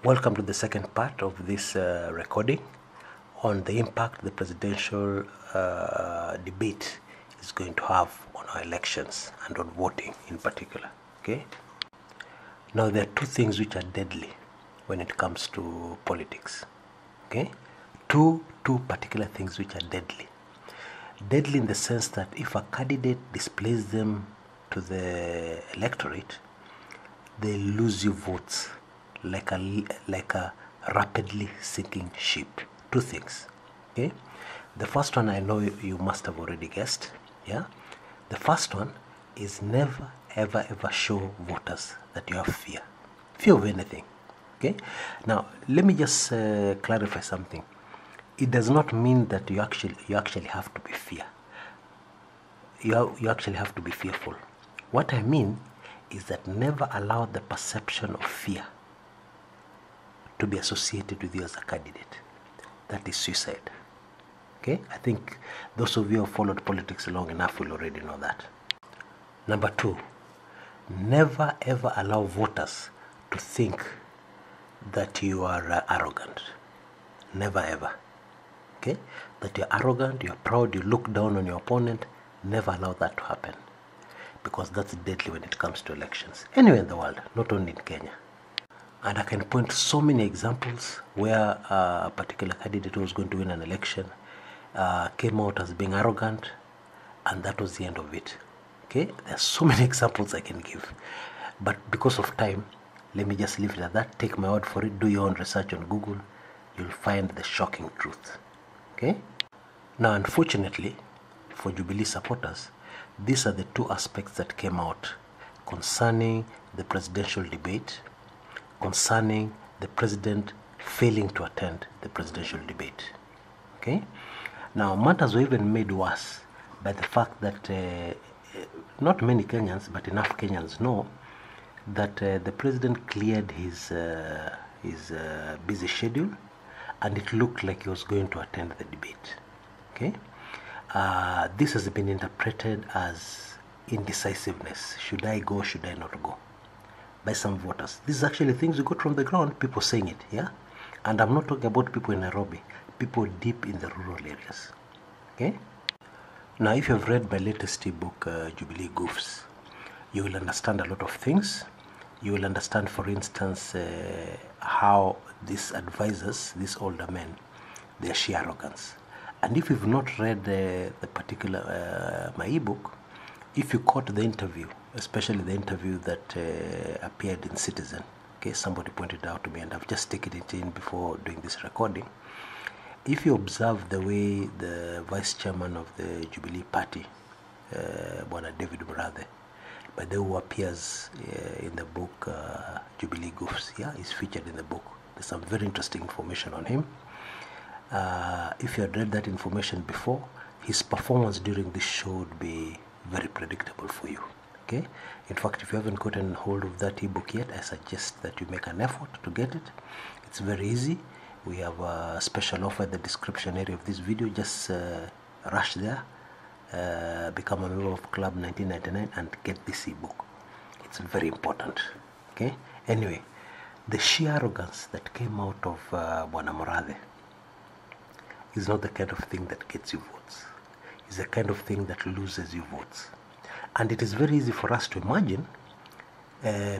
Welcome to the second part of this recording on the impact the presidential debate is going to have on our elections and on voting in particular. Okay. Now there are two things which are deadly when it comes to politics. Okay. Two particular things which are deadly. Deadly in the sense that if a candidate displays them to the electorate, they lose you votes like a rapidly sinking ship. Two things. Okay. The first one I know you must have already guessed. Yeah. The first one is never ever show voters that you have fear of anything. Okay. Now let me just clarify something. It does not mean that you actually have to be fear. You actually have to be fearful. What I mean is that never allow the perception of fear to be associated with you as a candidate. That is suicide. Okay? I think those of you who have followed politics long enough will already know that. Number two, never ever allow voters to think that you are arrogant. Never ever. Okay? That you're arrogant, you're proud, you look down on your opponent. Never allow that to happen. Because that's deadly when it comes to elections. Anywhere in the world, not only in Kenya. And I can point so many examples where a particular candidate who was going to win an election came out as being arrogant, and that was the end of it. Okay, there are so many examples I can give, but because of time, let me just leave it at that. Take my word for it. Do your own research on Google. You'll find the shocking truth. Okay. Now, unfortunately, for Jubilee supporters, these are the two aspects that came out concerning the presidential debate, concerning the president failing to attend the presidential debate. Okay? Now, matters were even made worse by the fact that not many Kenyans, but enough Kenyans know that the president cleared his busy schedule, and it looked like he was going to attend the debate. Okay? This has been interpreted as indecisiveness. Should I go? Should I not go? By some voters. This is actually things we got from the ground, people saying it, yeah? And I'm not talking about people in Nairobi, people deep in the rural areas. Okay? Now, if you've read my latest ebook, Jubilee Goofs, you will understand a lot of things. You will understand, for instance, how these advisors, these older men, their sheer arrogance. And if you've not read the particular, my ebook, if you caught the interview, especially the interview that appeared in Citizen, okay, somebody pointed out to me, and I've just taken it in before doing this recording. If you observe the way the vice chairman of the Jubilee Party, David Murathe, by the way, who appears in the book Jubilee Goofs, yeah, is featured in the book. There's some very interesting information on him. If you had read that information before, his performance during this show would be very predictable for you. Okay? In fact, if you haven't gotten hold of that ebook yet, I suggest that you make an effort to get it. It's very easy. We have a special offer in the description area of this video. Just rush there, become a member of Club 1999 and get this ebook. It's very important. Okay? Anyway, the sheer arrogance that came out of Bwana Murathe is not the kind of thing that gets you votes. It's the kind of thing that loses you votes. And it is very easy for us to imagine,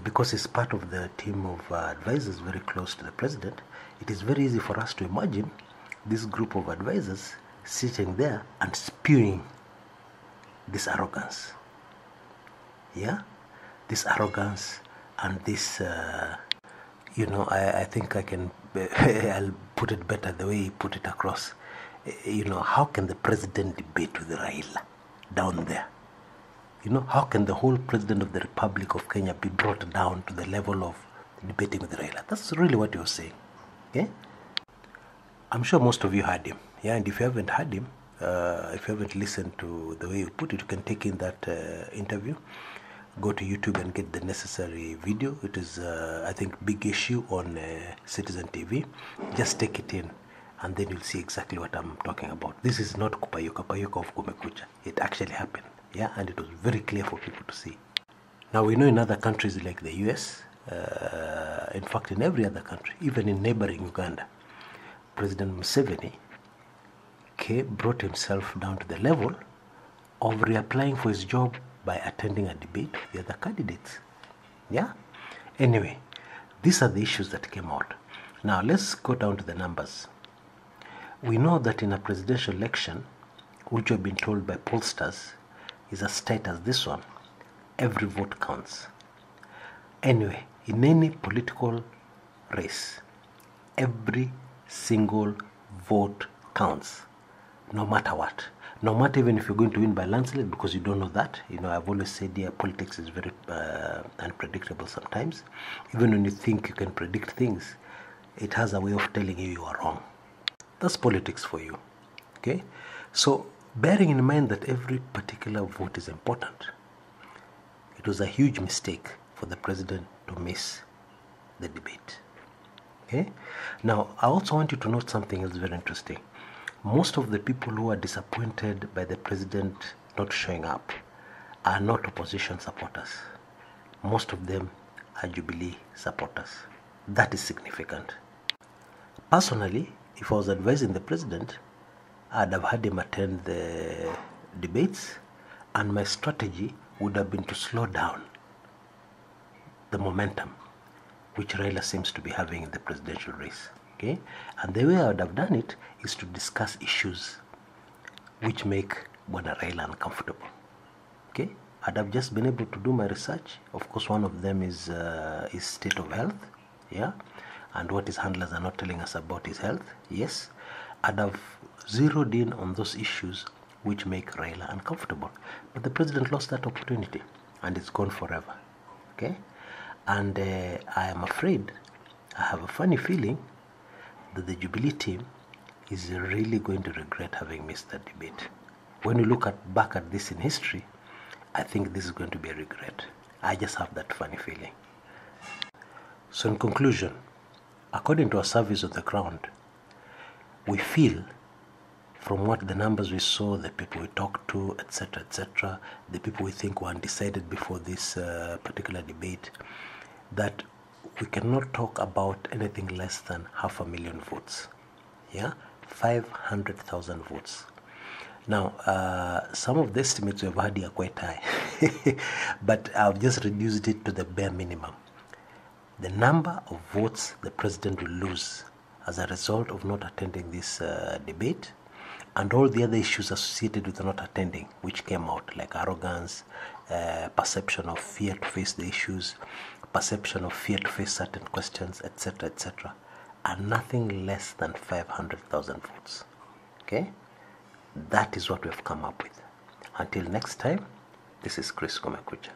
because he's part of the team of advisors very close to the president, it is very easy for us to imagine this group of advisors sitting there and spewing this arrogance. Yeah? This arrogance and this, I think I can, I'll put it better the way he put it across. How can the president debate with Raila down there? How can the whole president of the Republic of Kenya be brought down to the level of debating with Raila? That's really what you're saying. Okay? I'm sure most of you heard him. Yeah, and if you haven't heard him, if you haven't listened to the way you put it, you can take in that interview. Go to YouTube and get the necessary video. It is, I think, big issue on Citizen TV. Just take it in, and then you'll see exactly what I'm talking about. This is not Kupayuka of Kumekucha. It actually happened. Yeah, and it was very clear for people to see. Now we know in other countries like the US, in fact in every other country, even in neighboring Uganda, President Museveni brought himself down to the level of reapplying for his job by attending a debate with the other candidates. Yeah? Anyway, these are the issues that came out. Now let's go down to the numbers. We know that in a presidential election, which we've been told by pollsters is as tight as this one, every vote counts. Anyway, in any political race, every single vote counts, no matter what. No matter even if you're going to win by landslide, because you don't know that. You know, I've always said, yeah, politics is very unpredictable sometimes. Even when you think you can predict things, it has a way of telling you are wrong. That's politics for you. Okay? So, bearing in mind that every particular vote is important, it was a huge mistake for the president to miss the debate. Okay? Now, I also want you to note something else very interesting. Most of the people who are disappointed by the president not showing up are not opposition supporters. Most of them are Jubilee supporters. That is significant. Personally, if I was advising the president, I'd have had him attend the debates, and my strategy would have been to slow down the momentum which Raila seems to be having in the presidential race. Okay? And the way I would have done it is to discuss issues which make Bwana Raila uncomfortable. Okay? I'd have just been able to do my research. Of course, one of them is his state of health, yeah, and what his handlers are not telling us about his health. Yes, I'd have zeroed in on those issues which make Raila uncomfortable. But the president lost that opportunity, and it's gone forever. Okay? And I am afraid, I have a funny feeling that the Jubilee team is really going to regret having missed that debate. When you look back at this in history, I think this is going to be a regret. I just have that funny feeling. So in conclusion, according to our surveys on the ground, we feel from what the numbers we saw, the people we talked to, etc., the people we think were undecided before this particular debate, that we cannot talk about anything less than 500,000 votes. Yeah, 500,000 votes. Now, some of the estimates we've had are quite high, but I've just reduced it to the bare minimum. The number of votes the president will lose as a result of not attending this debate, and all the other issues associated with not attending, which came out, like arrogance, perception of fear to face the issues, perception of fear to face certain questions, etc., are nothing less than 500,000 votes. Okay? That is what we've come up with. Until next time, this is Chris Kumekucha.